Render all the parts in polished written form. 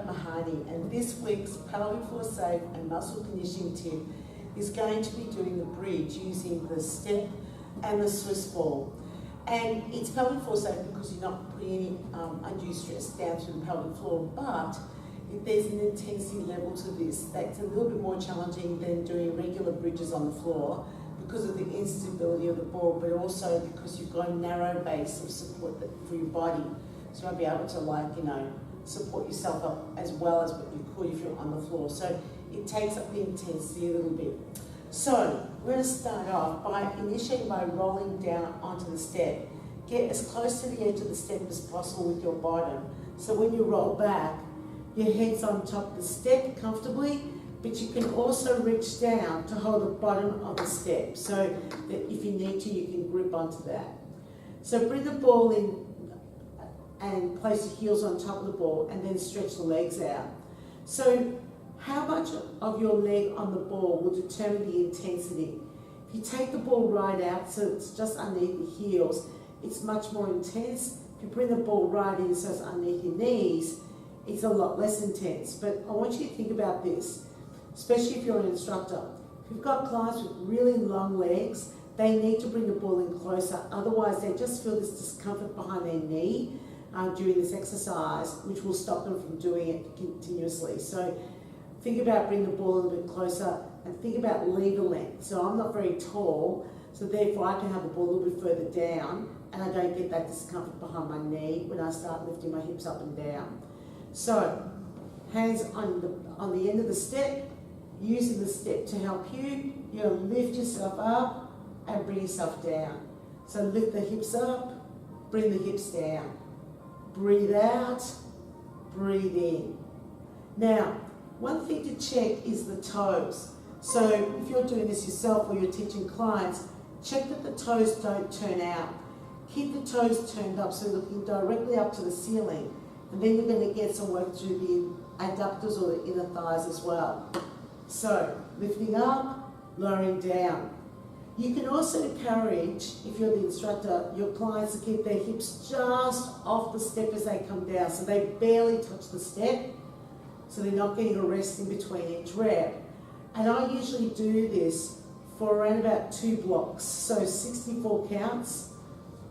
Marietta Mehanni, and this week's Pelvic Floor Safe and Muscle Conditioning tip is going to be doing the bridge using the step and the Swiss ball. And it's pelvic floor safe because you're not putting any undue stress down through the pelvic floor, but if there's an intensity level to this, that's a little bit more challenging than doing regular bridges on the floor because of the instability of the ball, but also because you've got a narrow base of support for your body. So you won't be able to support yourself up as well as what you could if you're on the floor. So it takes up the intensity a little bit. So we're going to start off by initiating by rolling down onto the step. Get as close to the edge of the step as possible with your bottom. So when you roll back, your head's on top of the step comfortably, but you can also reach down to hold the bottom of the step. So that if you need to, you can grip onto that. So bring the ball in and place your heels on top of the ball and then stretch the legs out. So how much of your leg on the ball will determine the intensity. If you take the ball right out so it's just underneath the heels, it's much more intense. If you bring the ball right in so it's underneath your knees, it's a lot less intense. But I want you to think about this, especially if you're an instructor. If you've got clients with really long legs, they need to bring the ball in closer, otherwise they just feel this discomfort behind their knee during this exercise, which will stop them from doing it continuously. So think about bringing the ball a little bit closer and think about lever length. So I'm not very tall, so therefore I can have the ball a little bit further down and I don't get that discomfort behind my knee when I start lifting my hips up and down. So hands on the end of the step, using the step to help you. You're going to lift yourself up and bring yourself down. So lift the hips up, bring the hips down. Breathe out, breathe in. Now, one thing to check is the toes. So if you're doing this yourself or you're teaching clients, check that the toes don't turn out. Keep the toes turned up so you're looking directly up to the ceiling. And then you're going to get some work through the adductors or the inner thighs as well. So lifting up, lowering down. You can also encourage, if you're the instructor, your clients to keep their hips just off the step as they come down. So they barely touch the step. So they're not getting a rest in between each rep. And I usually do this for around about 2 blocks, so 64 counts,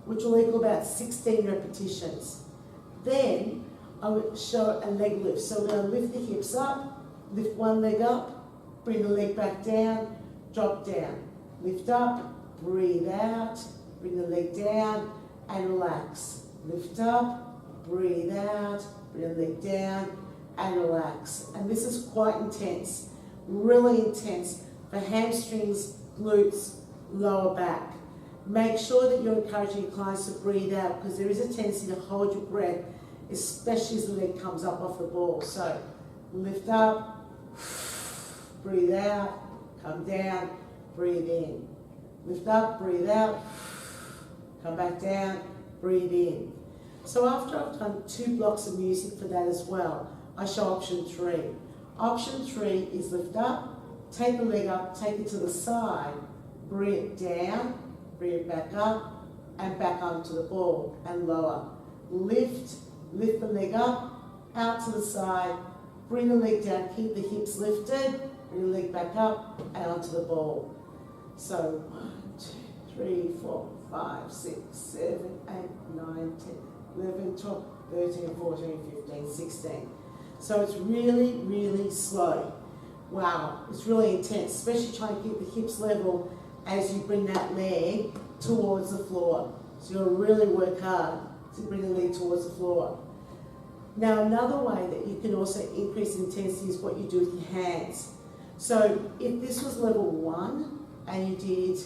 which will equal about 16 repetitions. Then I would show a leg lift. So we're going to lift the hips up, lift one leg up, bring the leg back down, drop down. Lift up, breathe out, bring the leg down and relax. Lift up, breathe out, bring the leg down, and relax. And this is quite intense, really intense for hamstrings, glutes, lower back. Make sure that you're encouraging your clients to breathe out because there is a tendency to hold your breath, especially as the leg comes up off the ball. So lift up, breathe out, come down, breathe in. Lift up, breathe out, come back down, breathe in. So after I've done 2 blocks of music for that as well, I show option 3. Option 3 is lift up, take the leg up, take it to the side, bring it down, bring it back up, and back onto the ball, and lower. Lift the leg up, out to the side, bring the leg down, keep the hips lifted, bring the leg back up, and onto the ball. So 1, 2, 3, 4, 5, 6, 7, 8, 9, 10, 11, 12, 13, 14, 15, 16. So it's really, really slow. Wow, it's really intense, especially trying to keep the hips level as you bring that leg towards the floor. So you'll really work hard to bring the leg towards the floor. Now another way that you can also increase intensity is what you do with your hands. So if this was level 1, and you did,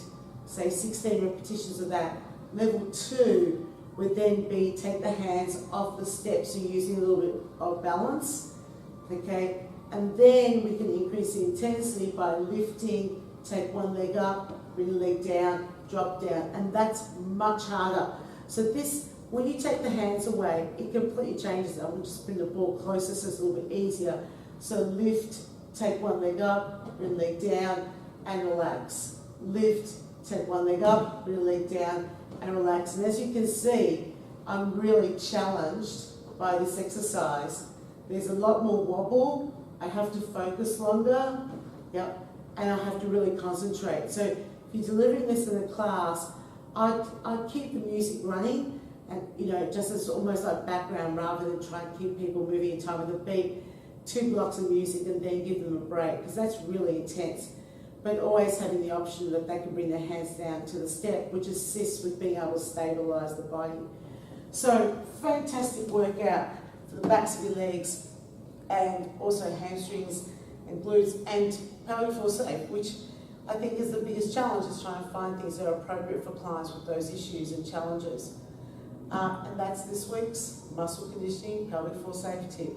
say, 16 repetitions of that, level 2 would then be take the hands off the step, so using a little bit of balance, okay? And then we can increase the intensity by lifting, take one leg up, bring the leg down, drop down, and that's much harder. So this, when you take the hands away, it completely changes it. I'm just bring the ball closer so it's a little bit easier. So lift, take one leg up, bring the leg down, and relax. Lift, take one leg up, bring the leg down, and relax. And as you can see, I'm really challenged by this exercise There's a lot more wobble. I have to focus longer. Yep. And I have to really concentrate. So if you're delivering this in a class, I'd keep the music running, and just as almost like background, rather than try and keep people moving in time with a beat, 2 blocks of music and then give them a break, because that's really intense. But always having the option that they can bring their hands down to the step, which assists with being able to stabilise the body. So fantastic workout for the backs of your legs, and also hamstrings and glutes, and pelvic floor safe, which I think is the biggest challenge, is trying to find things that are appropriate for clients with those issues and challenges. And that's this week's muscle conditioning pelvic floor safe tip.